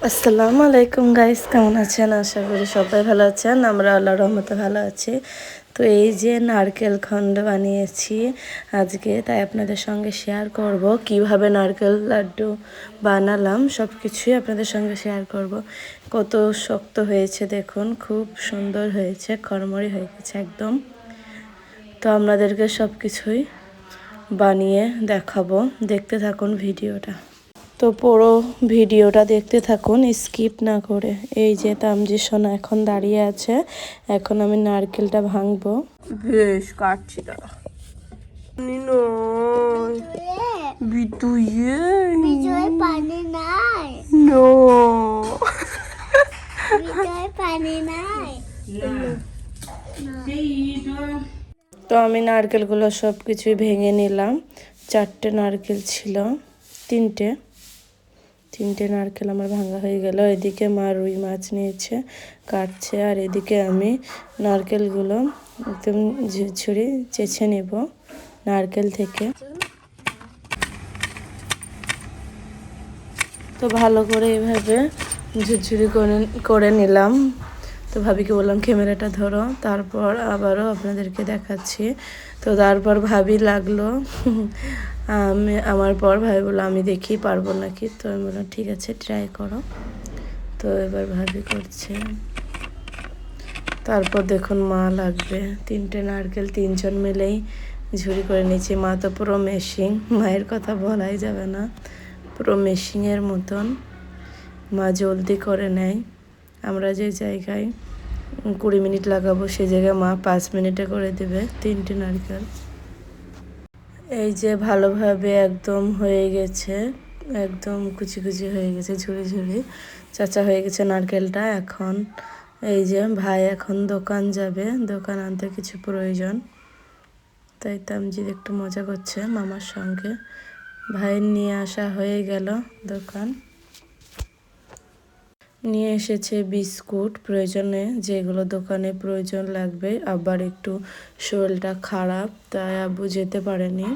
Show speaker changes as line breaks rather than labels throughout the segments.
আসসালামু আলাইকুম গাইস, কেমন আছেন? আশা করি সবাই ভালো আছেন। আমরা আল্লাহর রহমতে ভালো আছি। তো এই যে নারকেল খন্ড বানিয়েছি আজকে, তাই আপনাদের সঙ্গে শেয়ার করব কিভাবে নারকেল লাড্ডু বানালাম। সব কিছুই আপনাদের সঙ্গে শেয়ার করব। কত শক্ত হয়েছে দেখুন, খুব সুন্দর হয়েছে, খড়মড়ি হয়ে গেছে একদম। তো আপনাদেরকে সব কিছুই বানিয়ে দেখাবো, দেখতে থাকুন ভিডিওটা। তো পুরো ভিডিওটা দেখতে থাকুন, স্কিপ না করে। এই যে তামজি সোনা এখন দাঁড়িয়ে আছে, এখন আমি নারকেলটা ভাঙবো। বেশ কাটছি দাঁড়া।
পানি নাই
নো
পানি নাই
তো আমি নারকেলগুলো সব কিছুই ভেঙে নিলাম। 4টে নারকেল ছিল, তিনটে নারকেল আমার ভাঙা হয়ে গেল। এদিকে মা রুই মাছ নিয়েছে, কাটছে, আর এদিকে আমি নারকেলগুলো একদম ঝুরঝুরি চেঁচে নেব নারকেল থেকে। তো ভালো করে এভাবে ঝুরঝুরি করে নিলাম। তো ভাবিকে বললাম ক্যামেরাটা ধরো, তারপর আবারও আপনাদেরকে দেখাচ্ছি। তো তারপর ভাবি লাগলো আমার পর ভাবি বললো আমি দেখি পারবো নাকি। তো আমি বললাম ঠিক আছে, ট্রাই করো। তো এবার ভাবি করছে। তারপর দেখুন মা লাগবে 3টে নারকেল 3জন মিলেই ঝুরি করে নিয়েছি। মা তো পুরো মেশিন, মায়ের কথা বলাই যাবে না, পুরো মেশিনের মতন মা জলদি করে নেয়। আমরা যে জায়গায় 20 মিনিট লাগাবো সেই জায়গায় মা 5 মিনিটে করে দেবে 3টে নারকেল। এই যে ভালোভাবে একদম হয়ে গেছে, একদম কুচি কুচি হয়ে গেছে, ঝুড়ি ঝুড়ি চাচা হয়ে গেছে নারকেলটা। এখন এই যে ভাই এখন দোকান যাবে, দোকান আনতে কিছু প্রয়োজন, তাই তামজিদ একটু মজা করছে মামার সঙ্গে। ভাইয়ের নিয়ে আসা হয়ে গেল দোকান, নিয়ে এসেছে বিস্কুট প্রয়োজনে, যেগুলো দোকানে প্রয়োজন লাগবে। আবার একটু শরীরটা খারাপ, তাই আব্বু যেতে পারেনি,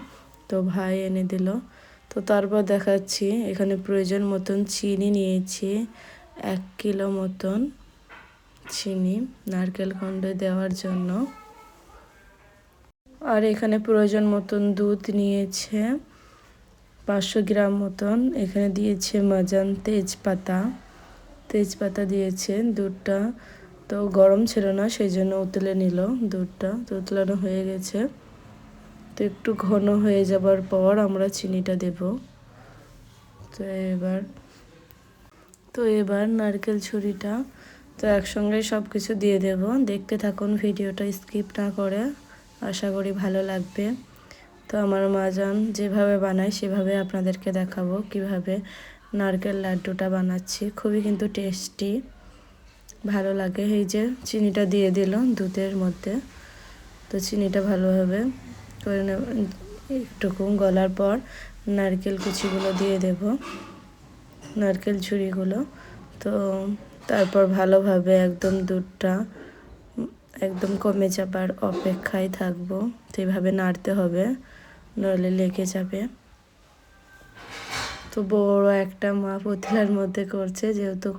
তো ভাই এনে দিল। তো তারপর দেখাচ্ছি, এখানে প্রয়োজন মতন চিনি নিয়েছি, 1 কিলো মতন চিনি নারকেল খণ্ডে দেওয়ার জন্য। আর এখানে প্রয়োজন মতন দুধ নিয়েছে 500 গ্রাম মতন। এখানে দিয়েছে মাজান তেজপাতা দিয়েছে। দুধটা তো গরম ছিল না, সেই জন্য উতলে নিল দুধটা। তো উতলানো হয়ে গেছে, তো একটু ঘন হয়ে যাবার পর আমরা চিনিটা দেব। তো এবার নারকেল ছুরিটা তো একসঙ্গে সব কিছু দিয়ে দেব। দেখতে থাকুন ভিডিওটা, স্কিপ না করে, আশা করি ভালো লাগবে। তো আমার মাজান যেভাবে বানায় সেভাবে আপনাদেরকে দেখাবো কিভাবে নারকেল লাড্ডুটা বানাচ্ছি। খুবই কিন্তু টেস্টি, ভালো লাগে। এই যে চিনিটা দিয়ে দিল দুধের মধ্যে। তো চিনিটা ভালোভাবে করে নেব, একটুকু গলার পর নারকেল কুচিগুলো দিয়ে দেব, নারকেল ঝুড়িগুলো। তো তারপর ভালোভাবে একদম দুধটা একদম কমে যাবার অপেক্ষায় থাকবো। তো এইভাবে নাড়তে হবে, নইলে লেগে যাবে। তো বড় একটা মা পাতিলার মধ্যে করছে, যেহেতু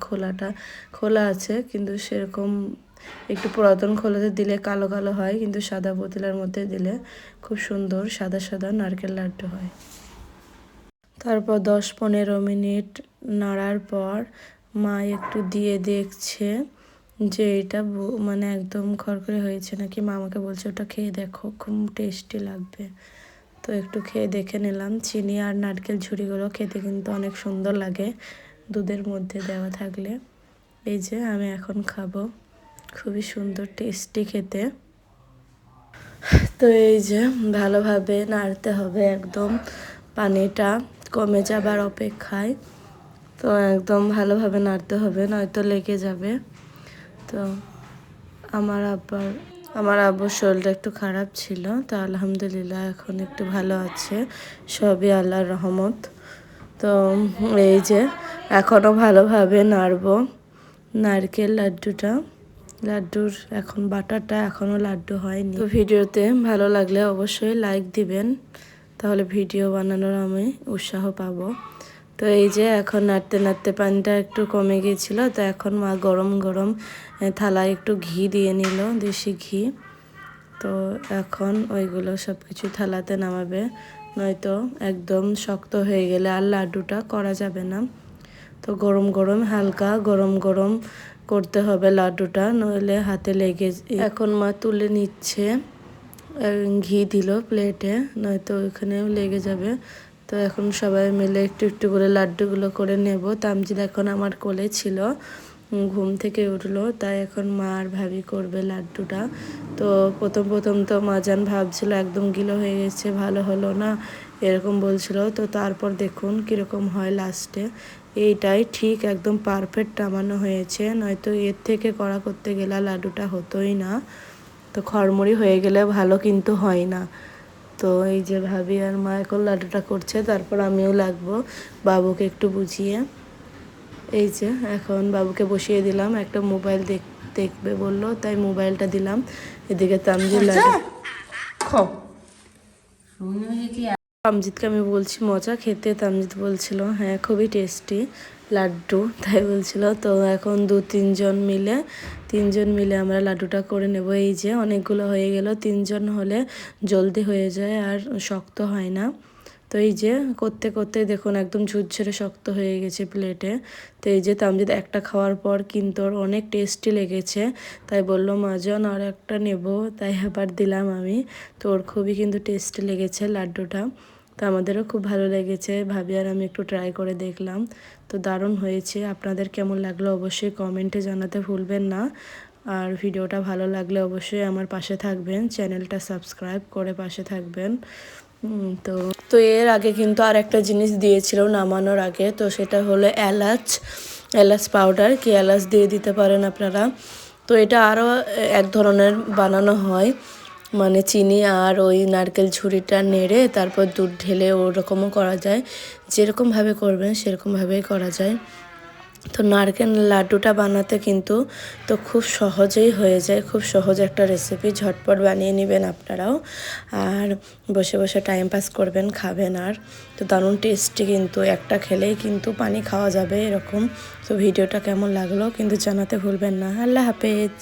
খোলা আছে, কিন্তু সেরকম একটু পুরাতন খোলাতে দিলে কালো কালো হয়, কিন্তু সাদা পাতিলার মধ্যে দিলে খুব সুন্দর সাদা সাদা নারকেল লাড্ডু হয়। তারপর 10-15 মিনিট নাড়ার পর মা একটু দিয়ে দেখছে যে এটা মানে একদম খড়খড়ে হয়েছে নাকি। মা আমাকে বলছে ওটা খেয়ে দেখো, খুব টেস্টি লাগবে। তো একটু খেয়ে দেখে নিলাম। চিনি আর নারকেল ঝুড়িগুলো খেতে কিন্তু অনেক সুন্দর লাগে দুধের মধ্যে দেওয়া থাকলে। এই যে আমি এখন খাবো, খুবই সুন্দর টেস্টি খেতে। তো এই যে ভালোভাবে নাড়তে হবে, একদম পানিটা কমে যাবার অপেক্ষায়। তো একদম ভালোভাবে নাড়তে হবে, নয়তো লেগে যাবে। তো আমার আব্বুর শরীরটা একটু খারাপ ছিল, তো আলহামদুলিল্লাহ এখন একটু ভালো আছে, সবই আল্লাহর রহমত। তো এই যে এখনও ভালোভাবে নাড়বো নারকেল লাড্ডুর এখন বাটারটা এখনও লাড্ডু হয়নি। তো ভিডিওতে ভালো লাগলে অবশ্যই লাইক দিবেন, তাহলে ভিডিও বানানোর আমি উৎসাহ পাবো। তো এই যে এখন নাড়তে নাড়তে পানিটা একটু কমে গিয়েছিল, তো এখন মা গরম গরম থালায় একটু ঘি দিয়ে নিল, দেশি ঘি। তো এখন ওইগুলো সব কিছু থালাতে নামাবে, নয়তো একদম শক্ত হয়ে গেলে আর লাড্ডুটা করা যাবে না। তো গরম গরম হালকা গরম গরম করতে হবে লাড্ডুটা, নইলে হাতে লেগে। এখন মা তুলে নিচ্ছে, ঘি দিল প্লেটে, নয়তো ওইখানেও লেগে যাবে। তো এখন সবাই মিলে একটু একটু করে লাড্ডুগুলো করে নেব। তামজিদ এখন আমার কোলে ছিল, ঘুম থেকে উঠলো, তাই এখন মা আর ভাবি করবে লাড্ডুটা। তো প্রথম প্রথম তো মাজান ভাবছিল একদম গিলো হয়ে গেছে, ভালো হলো না এরকম বলছিল। তো তারপর দেখুন কীরকম হয় লাস্টে, এইটাই ঠিক একদম পারফেক্ট নামানো হয়েছে, নয়তো এর থেকে কড়া করতে গেলে লাড্ডুটা হতোই না। তো খড়মড়ি হয়ে গেলে ভালো কিন্তু হয় না। তো এই যে ভাবি আর মা এখন লাড্ডুটা করছে, তারপর আমিও লাগবো বাবুকে একটু বুঝিয়ে। এই যে এখন বাবুকে বসিয়ে দিলাম, একটা মোবাইল দেখবে বললো, তাই মোবাইলটা দিলাম। এদিকে তামজিদ লাড্ডু তামজিদকে আমি বলছি মজা খেতে, তামজিদ বলছিল হ্যাঁ খুবই টেস্টি লাড্ডু, তাই বলছিল। তো এখন তিনজন মিলে আমরা লাড্ডুটা করে নেব। এই যে অনেকগুলো হয়ে গেল, তিনজন হলে জলদি হয়ে যায় আর শক্ত হয় না। তো এই যে করতে করতে দেখুন একদম ঝুরঝুরে শক্ত হয়ে গেছে প্লেটে। তো এই যে তামজিদ একটা খাওয়ার পর কিন্তু ওর অনেক টেস্টি লেগেছে, তাই বললো মাজন আর একটা নেব, তাই আবার দিলাম আমি। তো ওর খুবই কিন্তু টেস্টি লেগেছে লাড্ডুটা, তো আমাদেরও খুব ভালো লেগেছে। ভাবি আর আমি একটু ট্রাই করে দেখলাম, তো দারুণ হয়েছে। আপনাদের কেমন লাগলো অবশ্যই কমেন্টে জানাতে ভুলবেন না। আর ভিডিওটা ভালো লাগলে অবশ্যই আমার পাশে থাকবেন, চ্যানেলটা সাবস্ক্রাইব করে পাশে থাকবেন। তো তো এর আগে কিন্তু আর একটা জিনিস দিয়েছিল নামানোর আগে, তো সেটা হলো এলাচ পাউডার, কি এলাচ দিয়ে দিতে পারেন আপনারা। তো এটা আরও এক ধরনের বানানো হয়, মানে চিনি আর ওই নারকেল ঝুড়িটা নেড়ে তারপর দুধ ঢেলে ওরকমও করা যায়, যেরকমভাবে করবেন সেরকমভাবেই করা যায়। তো নারকেল লাড্ডুটা বানাতে কিন্তু তো খুব সহজেই হয়ে যায়, খুব সহজ একটা রেসিপি, ঝটপট বানিয়ে নেবেন আপনারাও, আর বসে বসে টাইম পাস করবেন, খাবেন। আর তো দারুণ টেস্টি, কিন্তু একটা খেলেই কিন্তু পানি খাওয়া যাবে এরকম। তো ভিডিওটা কেমন লাগলো কিন্তু জানাতে ভুলবেন না। আল্লাহ হাফেজ।